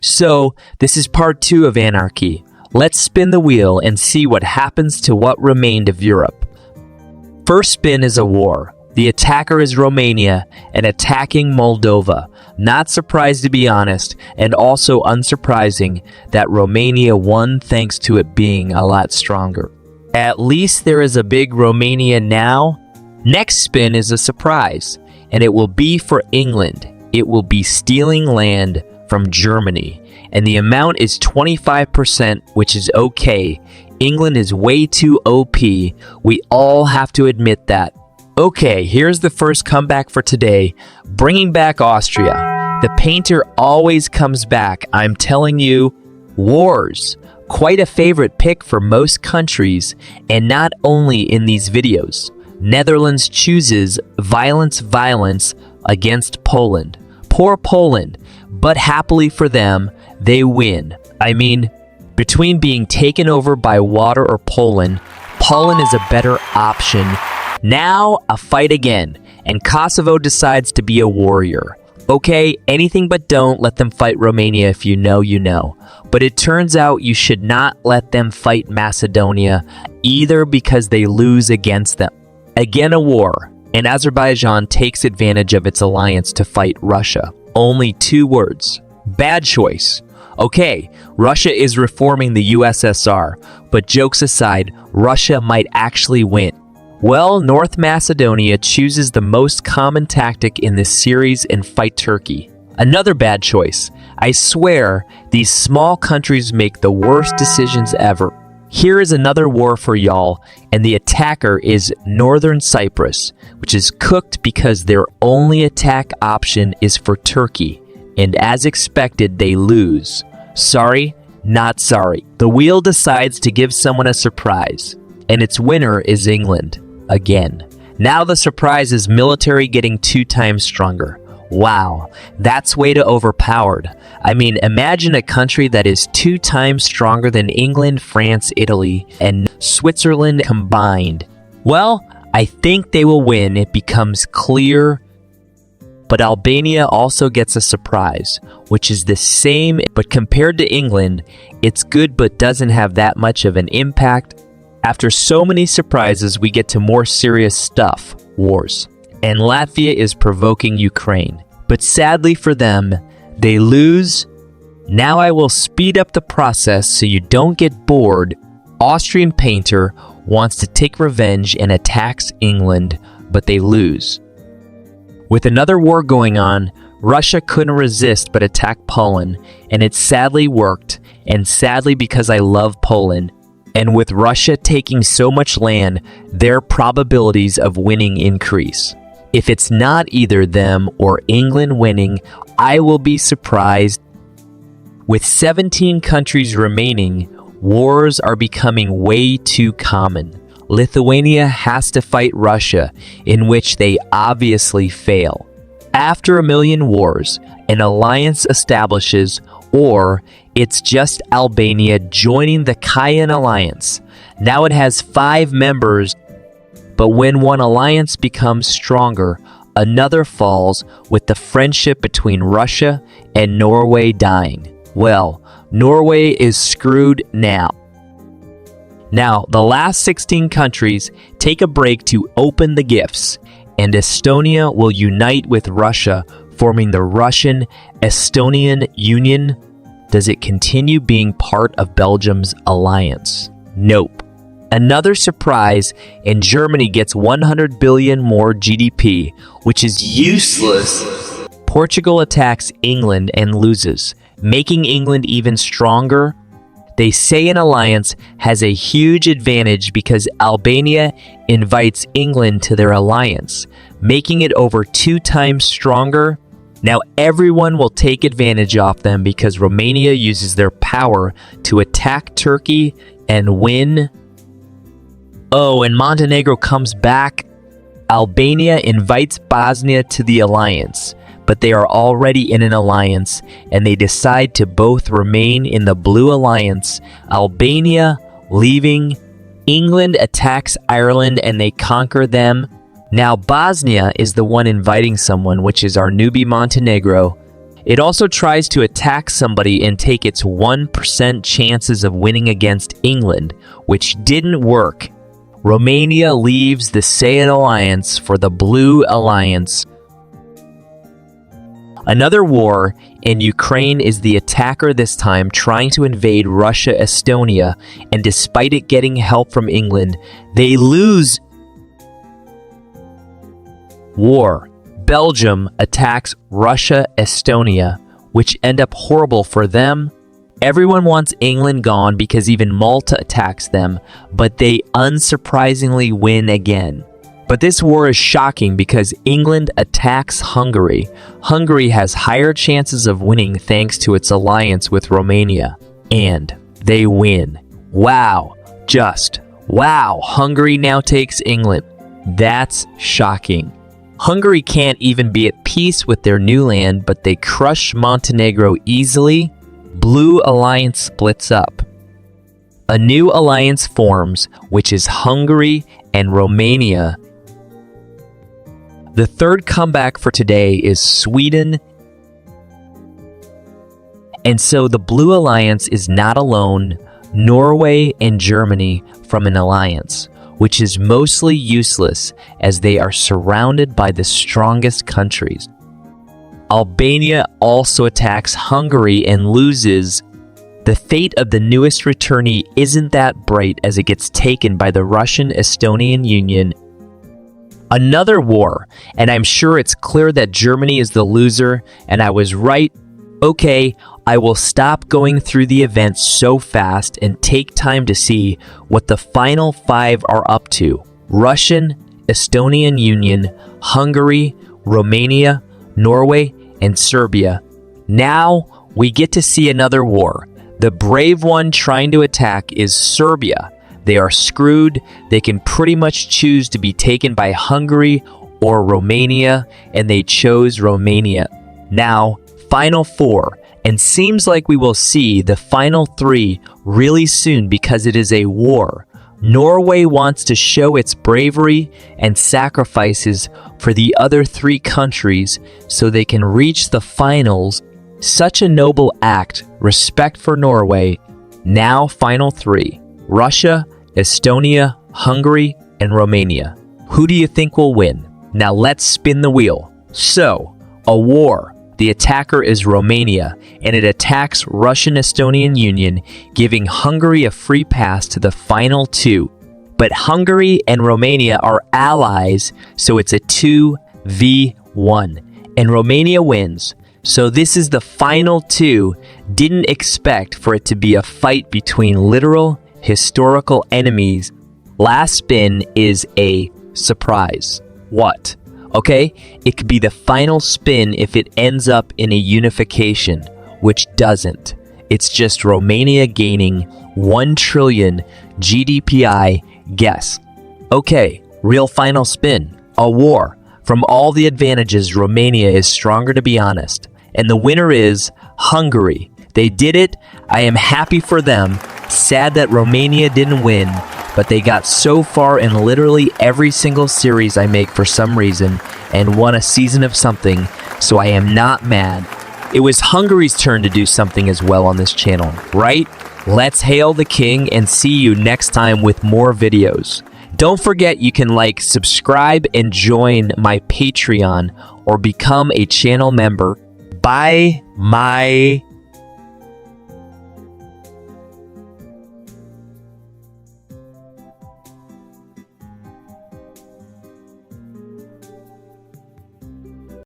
So, this is part 2 of Anarchy. Let's spin the wheel and see what happens to what remained of Europe. First spin is a war. The attacker is Romania and attacking Moldova. Not surprised, to be honest, and also unsurprising that Romania won thanks to it being a lot stronger. At least there is a big Romania now. Next spin is a surprise, and it will be for England. It will be stealing land from Germany, and the amount is 25%, which is okay. England is way too OP. We all have to admit that. Okay, here's the first comeback for today, bringing back Austria. The painter always comes back, I'm telling you. Wars. Quite a favorite pick for most countries, and not only in these videos. Netherlands chooses violence against Poland. Poor Poland, but happily for them, they win. I mean, between being taken over by water or Poland is a better option. Now, a fight again, and Kosovo decides to be a warrior. Okay, anything but don't let them fight Romania. If you know, you know. But it turns out you should not let them fight Macedonia either, because they lose against them. Again, a war, and Azerbaijan takes advantage of its alliance to fight Russia. Only 2 words. Bad choice. Okay, Russia is reforming the USSR, but jokes aside, Russia might actually win. Well, North Macedonia chooses the most common tactic in this series and fight Turkey. Another bad choice. I swear, these small countries make the worst decisions ever. Here is another war for y'all, and the attacker is Northern Cyprus, which is cooked because their only attack option is for Turkey, and as expected, they lose. Sorry, not sorry. The wheel decides to give someone a surprise, and its winner is England. Again. Now the surprise is military getting 2 times stronger. Wow, that's way too overpowered. I mean, imagine a country that is 2 times stronger than England, France, Italy, and Switzerland combined. Well, I think they will win. It becomes clear. But Albania also gets a surprise, which is the same, but compared to England, it's good but doesn't have that much of an impact. After so many surprises, we get to more serious stuff, wars. And Latvia is provoking Ukraine. But sadly for them, they lose. Now I will speed up the process so you don't get bored. Austrian painter wants to take revenge and attacks England, but they lose. With another war going on, Russia couldn't resist but attack Poland, and it sadly worked, and sadly because I love Poland. And with Russia taking so much land, their probabilities of winning increase. If it's not either them or England winning, I will be surprised. With 17 countries remaining, wars are becoming way too common. Lithuania has to fight Russia, in which they obviously fail. After a million wars, an alliance establishes, or it's just Albania joining the Cayenne Alliance. Now it has 5 members, but when one alliance becomes stronger, another falls, with the friendship between Russia and Norway dying. Well, Norway is screwed now. Now, the last 16 countries take a break to open the gifts, and Estonia will unite with Russia, forming the Russian-Estonian Union. Does it continue being part of Belgium's alliance? Nope. Another surprise, and Germany gets 100 billion more GDP, which is useless. Portugal attacks England and loses, making England even stronger. They say an alliance has a huge advantage because Albania invites England to their alliance, making it over 2 times stronger. Now everyone will take advantage of them because Romania uses their power to attack Turkey and win. Oh, and Montenegro comes back. Albania invites Bosnia to the alliance, but they are already in an alliance, and they decide to both remain in the Blue Alliance. Albania leaving. England attacks Ireland and they conquer them. Now Bosnia is the one inviting someone, which is our newbie Montenegro. It also tries to attack somebody and take its 1% chances of winning against England, which didn't work. Romania leaves the Saiyan Alliance for the Blue Alliance. Another war in Ukraine is the attacker this time trying to invade Russia, Estonia, and despite it getting help from England, they lose. War. Belgium attacks Russia, Estonia, which end up horrible for them. Everyone wants England gone because even Malta attacks them, but they unsurprisingly win again. But this war is shocking because England attacks Hungary. Hungary has higher chances of winning thanks to its alliance with Romania. And they win. Wow. Just wow. Hungary now takes England. That's shocking. Hungary can't even be at peace with their new land, but they crush Montenegro easily. Blue Alliance splits up. A new alliance forms, which is Hungary and Romania. The third comeback for today is Sweden. And so the Blue Alliance is not alone. Norway and Germany from an alliance, which is mostly useless as they are surrounded by the strongest countries. Albania also attacks Hungary and loses. The fate of the newest returnee isn't that bright as it gets taken by the Russian-Estonian Union. Another war, and I'm sure it's clear that Germany is the loser, and I was right. Okay, I will stop going through the events so fast and take time to see what the final 5 are up to. Russian-Estonian Union, Hungary, Romania, Norway, and Serbia. Now we get to see another war. The brave one trying to attack is Serbia. They are screwed. They can pretty much choose to be taken by Hungary or Romania, and they chose Romania. Now, final 4, and seems like we will see the final 3 really soon because it is a war. Norway wants to show its bravery and sacrifices for the other 3 countries so they can reach the finals. Such a noble act, respect for Norway. Now final 3, Russia, Estonia, Hungary, and Romania. Who do you think will win? Now let's spin the wheel. So, a war. The attacker is Romania, and it attacks Russian-Estonian Union, giving Hungary a free pass to the final 2. But Hungary and Romania are allies, so it's a 2v1, and Romania wins. So this is the final 2. Didn't expect for it to be a fight between literal historical enemies. Last spin is a surprise. What? Okay, it could be the final spin if it ends up in a unification, which doesn't. It's just Romania gaining 1 trillion GDPI. Guess. Okay, real final spin. A war. From all the advantages, Romania is stronger, to be honest. And the winner is Hungary. They did it. I am happy for them. Sad that Romania didn't win, but they got so far in literally every single series I make for some reason and won a season of something, so I am not mad. It was Hungary's turn to do something as well on this channel, right? Let's hail the king and see you next time with more videos. Don't forget you can like, subscribe, and join my Patreon or become a channel member. Bye, my